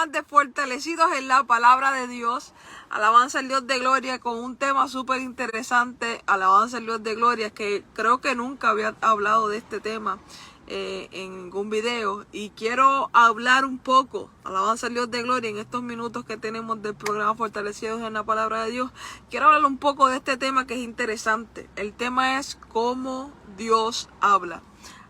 más de fortalecidos en la palabra de Dios. Alabanza al Dios de gloria con un tema súper interesante. Alabanza al Dios de gloria, que creo que nunca había hablado de este tema en ningún video. Y quiero hablar un poco, alabanza al Dios de gloria, en estos minutos que tenemos del programa Fortalecidos en la palabra de Dios. Quiero hablar un poco de este tema que es interesante. El tema es cómo Dios habla.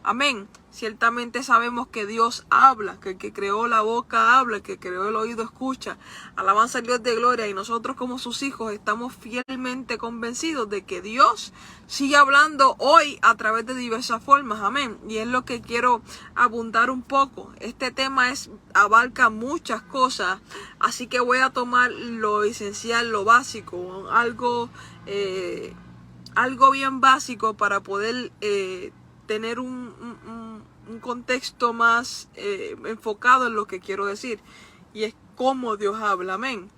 Amén. Ciertamente sabemos que Dios habla, que el que creó la boca habla, el que creó el oído escucha. Alabanza al Dios de gloria. Y nosotros como sus hijos estamos fielmente convencidos de que Dios sigue hablando hoy a través de diversas formas. Amén. Y es lo que quiero abundar un poco. Este tema abarca muchas cosas, así que voy a tomar lo esencial, lo básico, algo bien básico para poder tener un contexto más enfocado en lo que quiero decir, y es cómo Dios habla. Amén.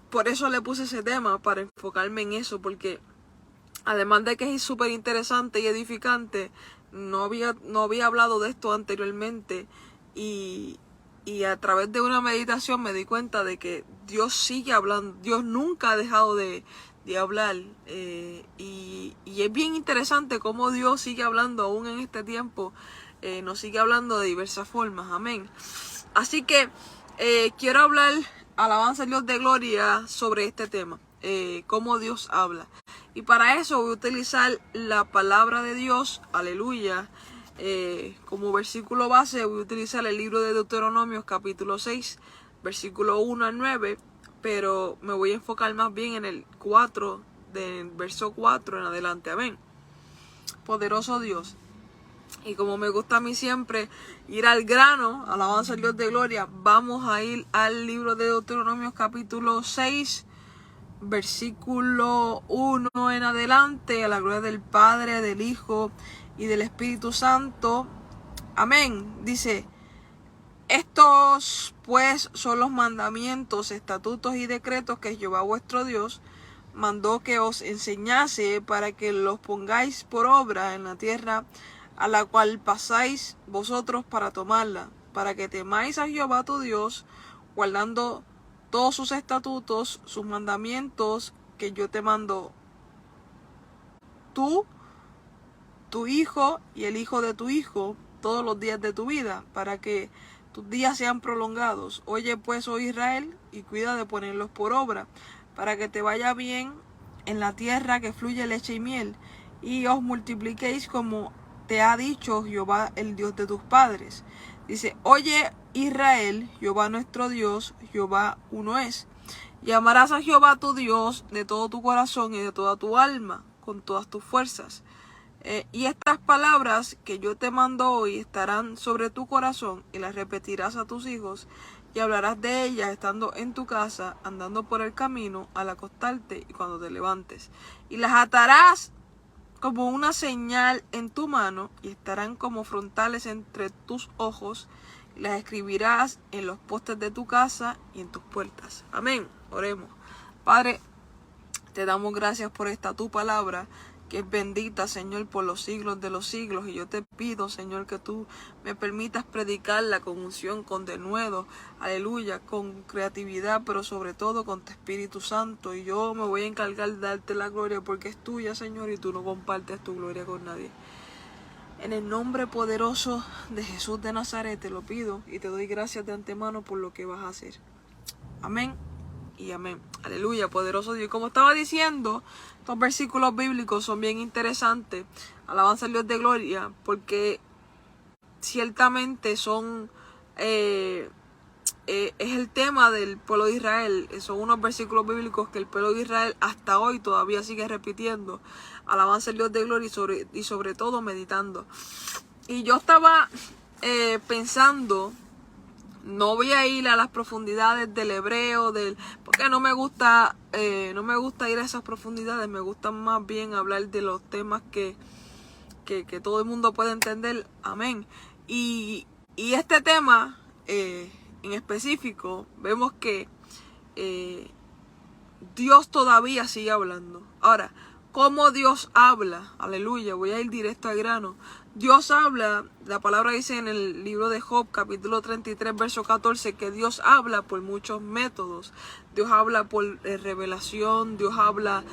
Por eso le puse ese tema, para enfocarme en eso, porque además de que es súper interesante y edificante, no había hablado de esto anteriormente, y a través de una meditación me di cuenta de que Dios sigue hablando. Dios nunca ha dejado de hablar, y es bien interesante cómo Dios sigue hablando aún en este tiempo. Nos sigue hablando de diversas formas. Amén. Así que quiero hablar, alabanza al Dios de gloria, sobre este tema, cómo Dios habla. Y para eso voy a utilizar la palabra de Dios, aleluya. Como versículo base voy a utilizar el libro de Deuteronomios capítulo 6, versículo 1 al 9, pero me voy a enfocar más bien en el 4, del verso 4 en adelante. Amén. Poderoso Dios. Y como me gusta a mí siempre ir al grano, alabanza al Dios de gloria, vamos a ir al libro de Deuteronomios capítulo 6, versículo 1 en adelante, a la gloria del Padre, del Hijo y del Espíritu Santo. Amén. Dice: estos pues son los mandamientos, estatutos y decretos que Jehová vuestro Dios mandó que os enseñase, para que los pongáis por obra en la tierra a la cual pasáis vosotros para tomarla, para que temáis a Jehová tu Dios, guardando todos sus estatutos, sus mandamientos que yo te mando, tú, tu hijo y el hijo de tu hijo, todos los días de tu vida, para que tus días sean prolongados. Oye pues, oh Israel, y cuida de ponerlos por obra, para que te vaya bien en la tierra que fluye leche y miel, y os multipliquéis como te ha dicho Jehová, el Dios de tus padres. Dice: oye Israel, Jehová nuestro Dios, Jehová uno es. Y amarás a Jehová tu Dios de todo tu corazón y de toda tu alma, con todas tus fuerzas. Y estas palabras que yo te mando hoy estarán sobre tu corazón, y las repetirás a tus hijos, y hablarás de ellas estando en tu casa, andando por el camino, al acostarte y cuando te levantes. Y las atarás como una señal en tu mano, y estarán como frontales entre tus ojos, y las escribirás en los postes de tu casa y en tus puertas. Amén. Oremos. Padre, te damos gracias por esta tu palabra, que es bendita, Señor, por los siglos de los siglos. Y yo te pido, Señor, que tú me permitas predicarla con unción, con denuedo, aleluya, con creatividad, pero sobre todo con tu Espíritu Santo. Y yo me voy a encargar de darte la gloria, porque es tuya, Señor, y tú no compartes tu gloria con nadie. En el nombre poderoso de Jesús de Nazaret te lo pido, y te doy gracias de antemano por lo que vas a hacer. Amén y amén. Aleluya, poderoso Dios. Como estaba diciendo, estos versículos bíblicos son bien interesantes. Alabanza al Dios de gloria, porque ciertamente son es el tema del pueblo de Israel. Son unos versículos bíblicos que el pueblo de Israel hasta hoy todavía sigue repitiendo. Alabanza al Dios de gloria, y sobre todo meditando. Y yo estaba pensando, no voy a ir a las profundidades del hebreo, porque no me gusta ir a esas profundidades. Me gusta más bien hablar de los temas que todo el mundo puede entender. Amén. Y este tema en específico, vemos que Dios todavía sigue hablando. Ahora, ¿cómo Dios habla? Aleluya, voy a ir directo al grano. Dios habla, la palabra dice en el libro de Job, capítulo 33, verso 14, que Dios habla por muchos métodos. Dios habla por revelación, Dios habla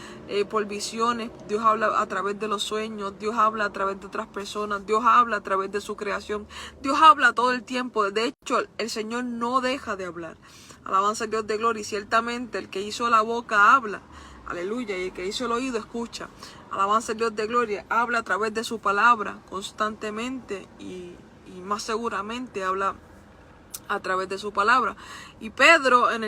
por visiones, Dios habla a través de los sueños, Dios habla a través de otras personas, Dios habla a través de su creación, Dios habla todo el tiempo. De hecho, el Señor no deja de hablar. Alabanza a Dios de gloria, y ciertamente el que hizo la boca habla. Aleluya, y el que hizo el oído escucha. Alabanza al Dios de gloria, habla a través de su palabra constantemente y más seguramente habla a través de su palabra. Y Pedro en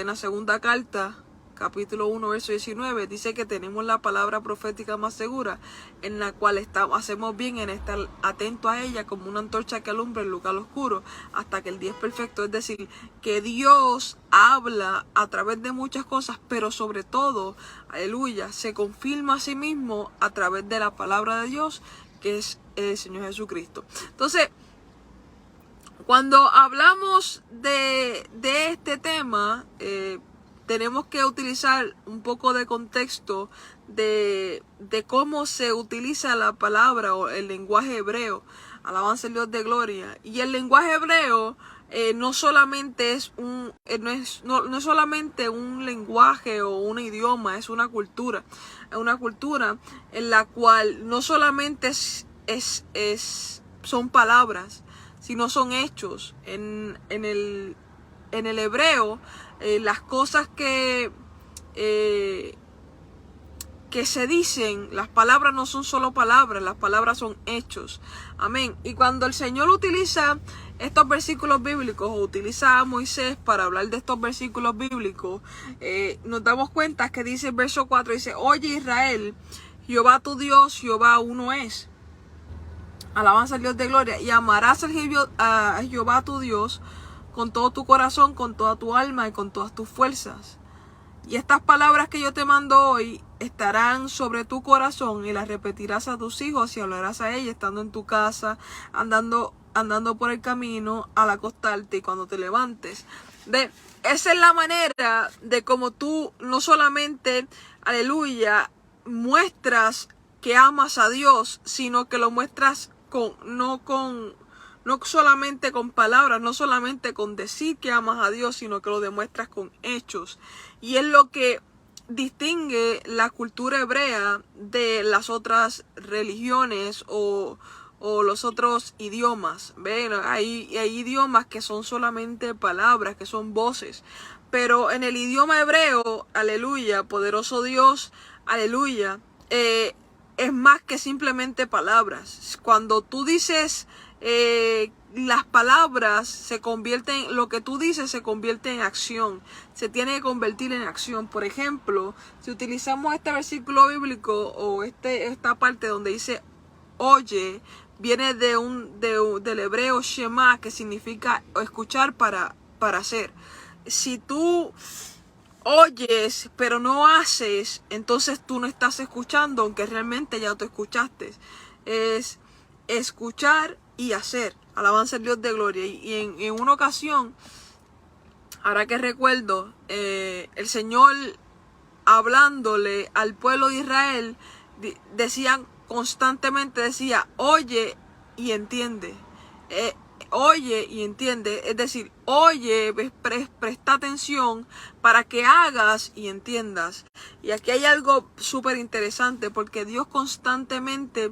la segunda carta, capítulo 1, verso 19, dice que tenemos la palabra profética más segura, en la cual hacemos bien en estar atentos a ella como una antorcha que alumbra el lugar oscuro hasta que el día es perfecto. Es decir, que Dios habla a través de muchas cosas, pero sobre todo, aleluya, se confirma a sí mismo a través de la palabra de Dios, que es el Señor Jesucristo. Entonces, cuando hablamos de este tema, tenemos que utilizar un poco de contexto de cómo se utiliza la palabra o el lenguaje hebreo. Alabanza al Dios de gloria. Y el lenguaje hebreo no solamente es no solamente un lenguaje o un idioma, es una cultura. Es una cultura en la cual no solamente son palabras, sino son hechos. En el hebreo, las cosas que se dicen, las palabras no son solo palabras, las palabras son hechos. Amén. Y cuando el Señor utiliza estos versículos bíblicos, o utiliza a Moisés para hablar de estos versículos bíblicos, nos damos cuenta que dice el verso 4, dice: oye Israel, Jehová tu Dios, Jehová uno es. Alabanza al Dios de gloria. Y amarás a Jehová tu Dios con todo tu corazón, con toda tu alma y con todas tus fuerzas. Y estas palabras que yo te mando hoy estarán sobre tu corazón, y las repetirás a tus hijos y hablarás a ellos estando en tu casa, andando por el camino, al acostarte y cuando te levantes. Esa es la manera de cómo tú no solamente, aleluya, muestras que amas a Dios, sino que lo muestras no solamente con palabras, no solamente con decir que amas a Dios, sino que lo demuestras con hechos. Y es lo que distingue la cultura hebrea de las otras religiones o los otros idiomas. ¿Ven? Hay idiomas que son solamente palabras, que son voces. Pero en el idioma hebreo, aleluya, poderoso Dios, aleluya, es más que simplemente palabras. Cuando tú dices, las palabras se convierten, lo que tú dices se convierte en acción, se tiene que convertir en acción. Por ejemplo, si utilizamos este versículo bíblico o esta parte donde dice oye, viene del hebreo shema, que significa escuchar para hacer. Si tú oyes pero no haces, entonces tú no estás escuchando, aunque realmente ya te escuchaste. Es escuchar y hacer. Alabanza al Dios de gloria. Y en una ocasión, ahora que recuerdo, el Señor hablándole al pueblo de Israel, constantemente decía: oye y entiende. Oye y entiende, es decir, oye, presta atención para que hagas y entiendas. Y aquí hay algo súper interesante, porque Dios constantemente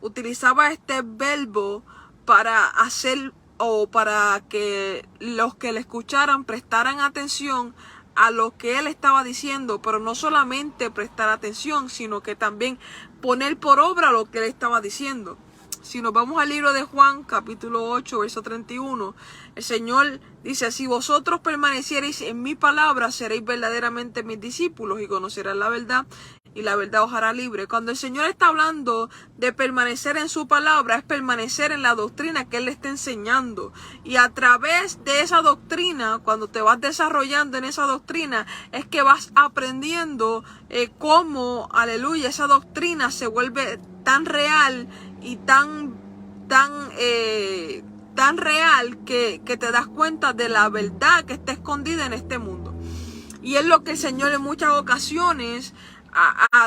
utilizaba este verbo para hacer, o para que los que le escucharan prestaran atención a lo que él estaba diciendo, pero no solamente prestar atención, sino que también poner por obra lo que él estaba diciendo. Si nos vamos al libro de Juan, capítulo 8, verso 31, el Señor dice: si vosotros permaneciereis en mi palabra, seréis verdaderamente mis discípulos y conocerán la verdad, y la verdad os hará libre. Cuando el Señor está hablando de permanecer en su palabra, es permanecer en la doctrina que Él le está enseñando. Y a través de esa doctrina, cuando te vas desarrollando en esa doctrina, es que vas aprendiendo cómo, aleluya, esa doctrina se vuelve tan real y tan real que te das cuenta de la verdad que está escondida en este mundo. Y es lo que el Señor en muchas ocasiones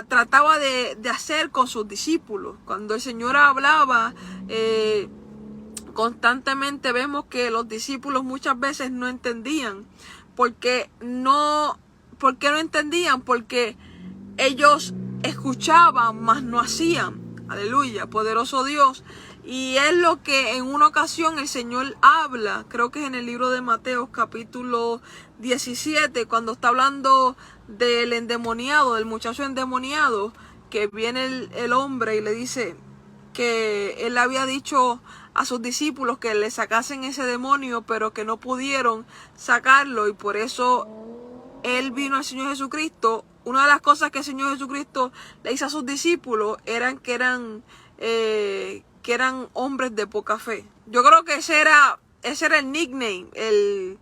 trataba de hacer con sus discípulos. Cuando el Señor hablaba, constantemente vemos que los discípulos muchas veces no entendían. ¿Por qué no entendían? Porque ellos escuchaban, mas no hacían. Aleluya, poderoso Dios. Y es lo que en una ocasión el Señor habla, creo que es en el libro de Mateo capítulo 17, cuando está hablando del endemoniado, del muchacho endemoniado, que viene el hombre y le dice que él había dicho a sus discípulos que le sacasen ese demonio, pero que no pudieron sacarlo, y por eso él vino al Señor Jesucristo. Una de las cosas que el Señor Jesucristo le hizo a sus discípulos eran que eran hombres de poca fe. Yo creo que ese era el nickname, el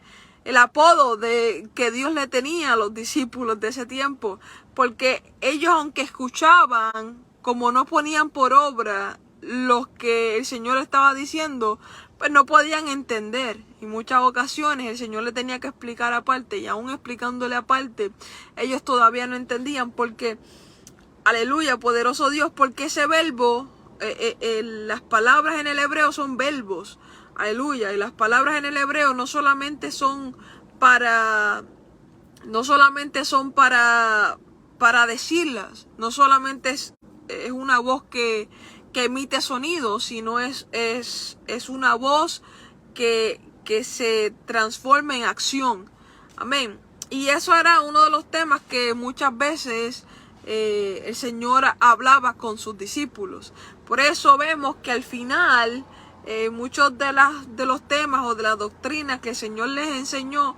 apodo que Dios le tenía a los discípulos de ese tiempo, porque ellos, aunque escuchaban, como no ponían por obra lo que el Señor estaba diciendo, pues no podían entender. En muchas ocasiones el Señor le tenía que explicar aparte, y aún explicándole aparte, ellos todavía no entendían, porque, aleluya, poderoso Dios, porque ese verbo, las palabras en el hebreo son verbos, aleluya, y las palabras en el hebreo no solamente son para decirlas, no solamente es una voz que emite sonido, sino es una voz que se transforma en acción. Amén. Y eso era uno de los temas que muchas veces el Señor hablaba con sus discípulos. Por eso vemos que al final muchos de los temas o de las doctrinas que el Señor les enseñó,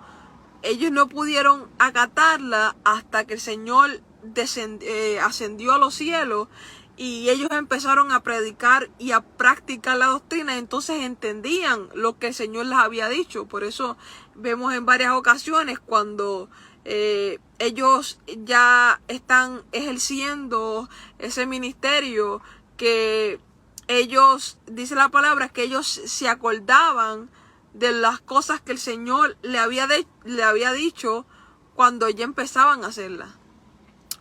ellos no pudieron acatarla hasta que el Señor ascendió a los cielos, y ellos empezaron a predicar y a practicar la doctrina. Entonces entendían lo que el Señor les había dicho. Por eso vemos en varias ocasiones cuando ellos ya están ejerciendo ese ministerio, que ellos, dice la palabra, que ellos se acordaban de las cosas que el Señor le había dicho cuando ya empezaban a hacerlas.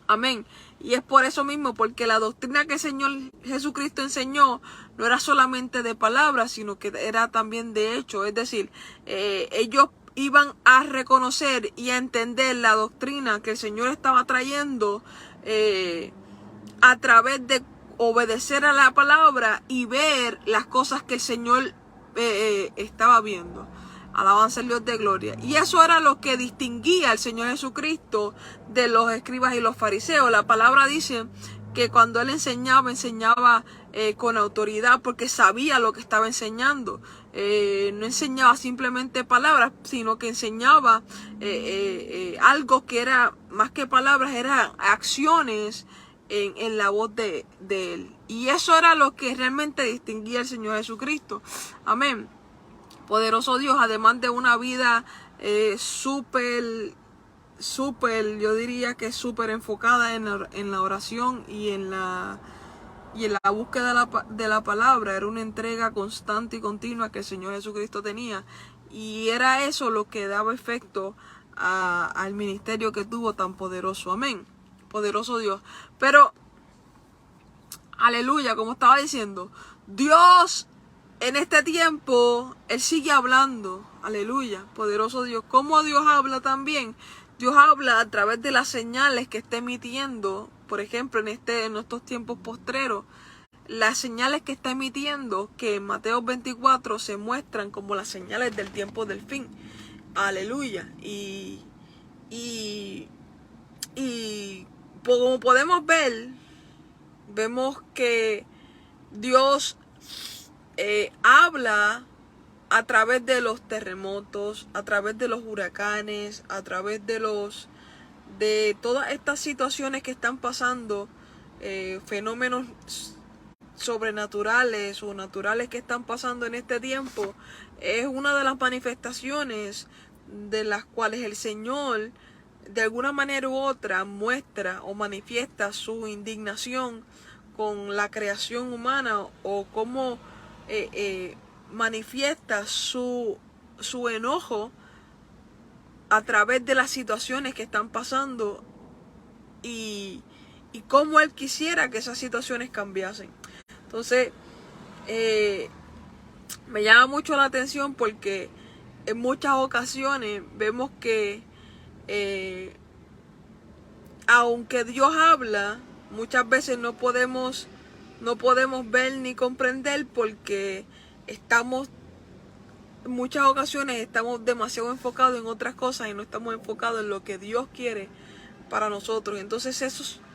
Amén. Y es por eso mismo, porque la doctrina que el Señor Jesucristo enseñó no era solamente de palabras, sino que era también de hecho. Es decir, ellos iban a reconocer y a entender la doctrina que el Señor estaba trayendo a través de obedecer a la palabra y ver las cosas que el Señor estaba viendo. Alabanza al Dios de gloria. Y eso era lo que distinguía al Señor Jesucristo de los escribas y los fariseos. La palabra dice que cuando él enseñaba con autoridad, porque sabía lo que estaba enseñando. No enseñaba simplemente palabras, sino que enseñaba algo que era más que palabras, eran acciones en la voz de él. Y eso era lo que realmente distinguía al Señor Jesucristo. Amén. Poderoso Dios, además de una vida súper, yo diría que súper enfocada en la oración y en la búsqueda de la palabra. Era una entrega constante y continua que el Señor Jesucristo tenía, y era eso lo que daba efecto al ministerio que tuvo tan poderoso. Amén. Poderoso Dios. Pero, aleluya, como estaba diciendo, Dios en este tiempo, Él sigue hablando. Aleluya, poderoso Dios. ¿Cómo Dios habla también? Dios habla a través de las señales que está emitiendo. Por ejemplo, en estos tiempos postreros, las señales que está emitiendo, que en Mateo 24 se muestran como las señales del tiempo del fin. Aleluya. Y como podemos ver, vemos que Dios habla a través de los terremotos, a través de los huracanes, a través de todas estas situaciones que están pasando, fenómenos sobrenaturales o naturales que están pasando en este tiempo. Es una de las manifestaciones de las cuales el Señor, de alguna manera u otra, muestra o manifiesta su indignación con la creación humana, o cómo manifiesta su enojo a través de las situaciones que están pasando, y y cómo Él quisiera que esas situaciones cambiasen. Entonces, me llama mucho la atención porque en muchas ocasiones vemos que aunque Dios habla, muchas veces no podemos ver ni comprender porque en muchas ocasiones estamos demasiado enfocados en otras cosas y no estamos enfocados en lo que Dios quiere para nosotros. Entonces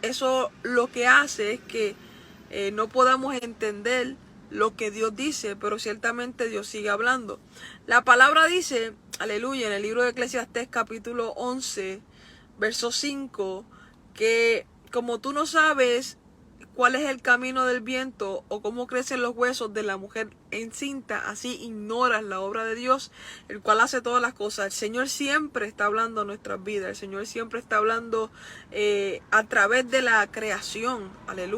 eso lo que hace es que no podamos entender lo que Dios dice, pero ciertamente Dios sigue hablando. La palabra dice, aleluya, en el libro de Eclesiastés capítulo 11, verso 5, que como tú no sabes cuál es el camino del viento o cómo crecen los huesos de la mujer encinta, así ignoras la obra de Dios, el cual hace todas las cosas. El Señor siempre está hablando a nuestras vidas, el Señor siempre está hablando a través de la creación, aleluya.